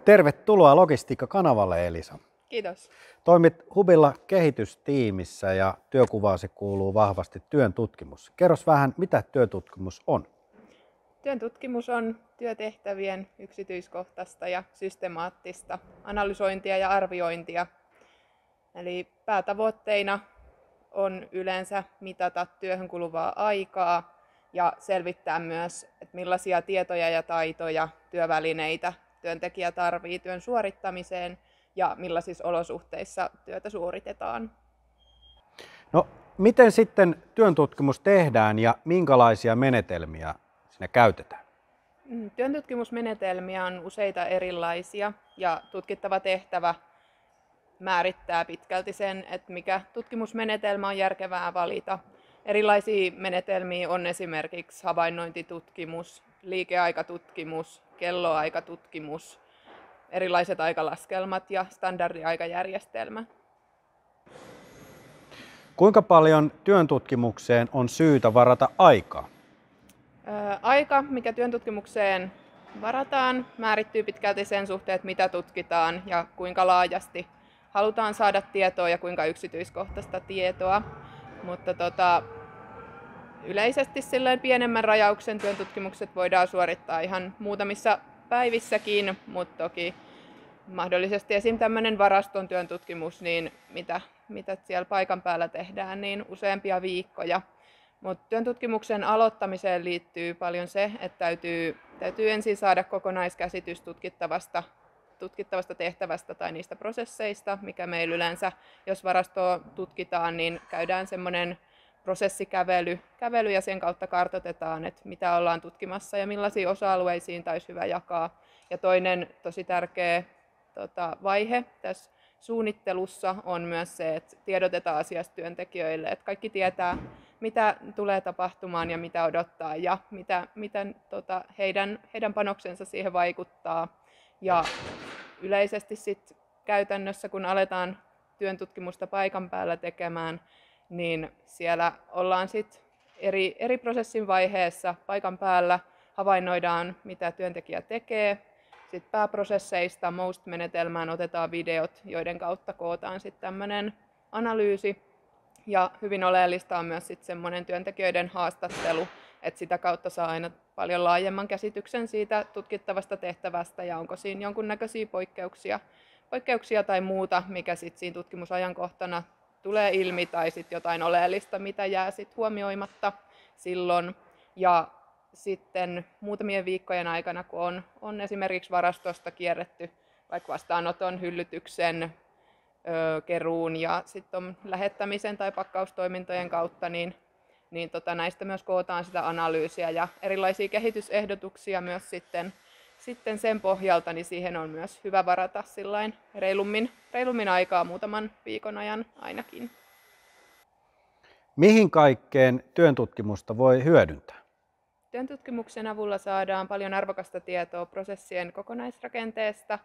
Tervetuloa Logistiikka-kanavalle, Elisa. Kiitos. Toimit Hubilla kehitystiimissä ja työkuvaasi kuuluu vahvasti työn tutkimus. Kerros vähän, mitä työtutkimus on? Työn tutkimus on työtehtävien yksityiskohtaista ja systemaattista analysointia ja arviointia. Eli päätavoitteina on yleensä mitata työhön kuluvaa aikaa ja selvittää myös, että millaisia tietoja ja taitoja, työvälineitä työntekijä tarvitsee työn suorittamiseen ja millaisissa olosuhteissa työtä suoritetaan. No, miten sitten työn tutkimus tehdään ja minkälaisia menetelmiä siinä käytetään? Työn tutkimusmenetelmiä on useita erilaisia ja tutkittava tehtävä määrittää pitkälti sen, että mikä tutkimusmenetelmä on järkevää valita. Erilaisia menetelmiä on esimerkiksi havainnointitutkimus, liikeaikatutkimus, kelloaikatutkimus, erilaiset aikalaskelmat ja standardiaikajärjestelmä. Kuinka paljon työn tutkimukseen on syytä varata aikaa? Aika, mikä työn tutkimukseen varataan, määrittyy pitkälti sen suhteen, että mitä tutkitaan ja kuinka laajasti halutaan saada tietoa ja kuinka yksityiskohtaista tietoa. Mutta yleisesti silleen pienemmän rajauksen työn tutkimukset voidaan suorittaa ihan muutamissa päivissäkin, mutta toki mahdollisesti esim. Tämmöinen varaston työn tutkimus, niin mitä siellä paikan päällä tehdään, niin useampia viikkoja. Mutta työn tutkimuksen aloittamiseen liittyy paljon se, että täytyy ensin saada kokonaiskäsitys tutkittavasta tehtävästä tai niistä prosesseista, mikä meillä yleensä, jos varastoa tutkitaan, niin käydään semmoinen prosessikävely ja sen kautta kartoitetaan, että mitä ollaan tutkimassa ja millaisiin osa-alueisiin taisi hyvä jakaa. Ja toinen tosi tärkeä vaihe tässä suunnittelussa on myös se, että tiedotetaan asiasta työntekijöille, että kaikki tietää, mitä tulee tapahtumaan ja mitä odottaa ja miten heidän panoksensa siihen vaikuttaa. Ja yleisesti sit käytännössä, kun aletaan työn tutkimusta paikan päällä tekemään, niin siellä ollaan sit eri prosessin vaiheessa paikan päällä, havainnoidaan, mitä työntekijä tekee. Sitten pääprosesseista MOST-menetelmään otetaan videot, joiden kautta kootaan sitten tämmöinen analyysi. Ja hyvin oleellista on myös sitten semmoinen työntekijöiden haastattelu, että sitä kautta saa aina paljon laajemman käsityksen siitä tutkittavasta tehtävästä ja onko siinä jonkunnäköisiä poikkeuksia tai muuta, mikä sitten siinä tutkimusajankohtana tulee ilmi tai sitten jotain oleellista, mitä jää sitten huomioimatta silloin. Ja sitten muutamien viikkojen aikana, kun on esimerkiksi varastosta kierretty vaikka vastaanoton, hyllytyksen, keruun ja sitten on lähettämisen tai pakkaustoimintojen kautta, niin näistä myös kootaan sitä analyysiä ja erilaisia kehitysehdotuksia myös sitten sen pohjalta, niin siihen on myös hyvä varata sillain reilummin aikaa muutaman viikon ajan ainakin. Mihin kaikkeen työn tutkimusta voi hyödyntää? Työn tutkimuksen avulla saadaan paljon arvokasta tietoa prosessien kokonaisrakenteesta,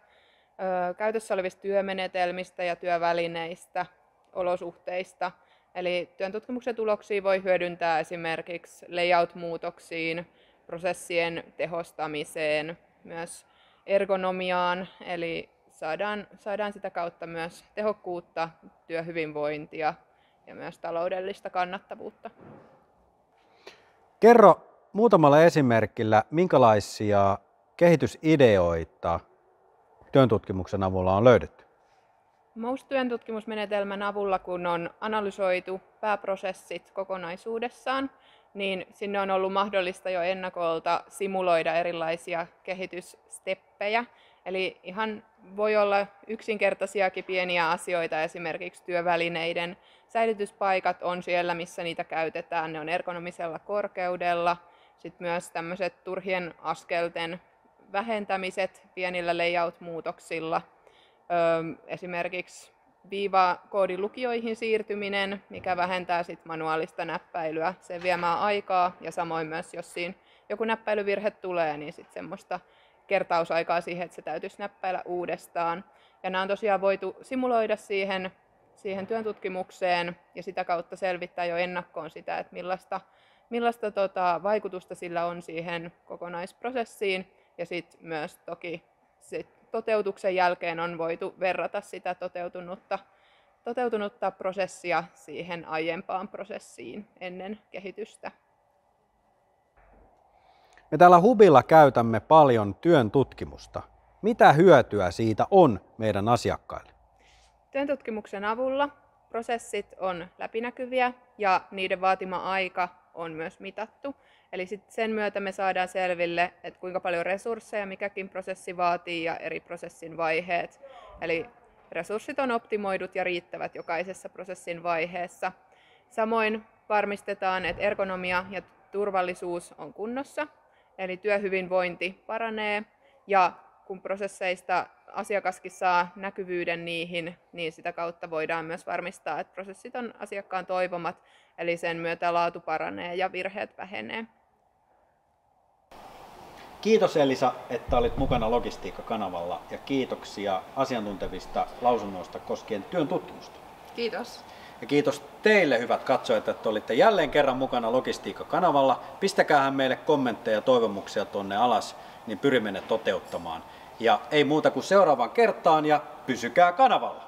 käytössä olevista työmenetelmistä ja työvälineistä, olosuhteista. Eli työn tutkimuksen tuloksia voi hyödyntää esimerkiksi layout-muutoksiin, prosessien tehostamiseen, myös ergonomiaan, eli saadaan sitä kautta myös tehokkuutta, työhyvinvointia ja myös taloudellista kannattavuutta. Kerro muutamalla esimerkillä, minkälaisia kehitysideoita työn tutkimuksen avulla on löydetty? MOST-työn tutkimusmenetelmän avulla, kun on analysoitu pääprosessit kokonaisuudessaan, niin sinne on ollut mahdollista jo ennakolta simuloida erilaisia kehityssteppejä. Eli ihan voi olla yksinkertaisiakin pieniä asioita, esimerkiksi työvälineiden säilytyspaikat on siellä, missä niitä käytetään, ne on ergonomisella korkeudella. Sitten myös tämmöiset turhien askelten vähentämiset pienillä layout-muutoksilla. Esimerkiksi viivakoodilukioihin siirtyminen, mikä vähentää sit manuaalista näppäilyä, sen viemää aikaa ja samoin myös, jos siinä joku näppäilyvirhe tulee, niin sitten semmoista kertausaikaa siihen, että se täytyisi näppäillä uudestaan. Ja nämä on tosiaan voitu simuloida siihen työn tutkimukseen ja sitä kautta selvittää jo ennakkoon sitä, että millaista vaikutusta sillä on siihen kokonaisprosessiin ja sitten myös toki toteutuksen jälkeen on voitu verrata sitä toteutunutta prosessia siihen aiempaan prosessiin ennen kehitystä. Me täällä Hubilla käytämme paljon työn tutkimusta. Mitä hyötyä siitä on meidän asiakkaille? Työn tutkimuksen avulla prosessit on läpinäkyviä ja niiden vaatima aika on myös mitattu. Eli sen myötä me saadaan selville, että kuinka paljon resursseja mikäkin prosessi vaatii ja eri prosessin vaiheet. Eli resurssit on optimoidut ja riittävät jokaisessa prosessin vaiheessa. Samoin varmistetaan, että ergonomia ja turvallisuus on kunnossa, eli työhyvinvointi paranee ja kun prosesseista asiakaskin saa näkyvyyden niihin, niin sitä kautta voidaan myös varmistaa, että prosessit on asiakkaan toivomat, eli sen myötä laatu paranee ja virheet vähenee. Kiitos Elisa, että olit mukana Logistiikka-kanavalla ja kiitoksia asiantuntevista lausunnoista koskien työn tutkimusta. Kiitos. Ja kiitos teille hyvät katsojat, että olitte jälleen kerran mukana Logistiikka-kanavalla. Pistäkäähän meille kommentteja ja toivomuksia tuonne alas, niin pyrimme ne toteuttamaan. Ja ei muuta kuin seuraavaan kertaan ja pysykää kanavalla!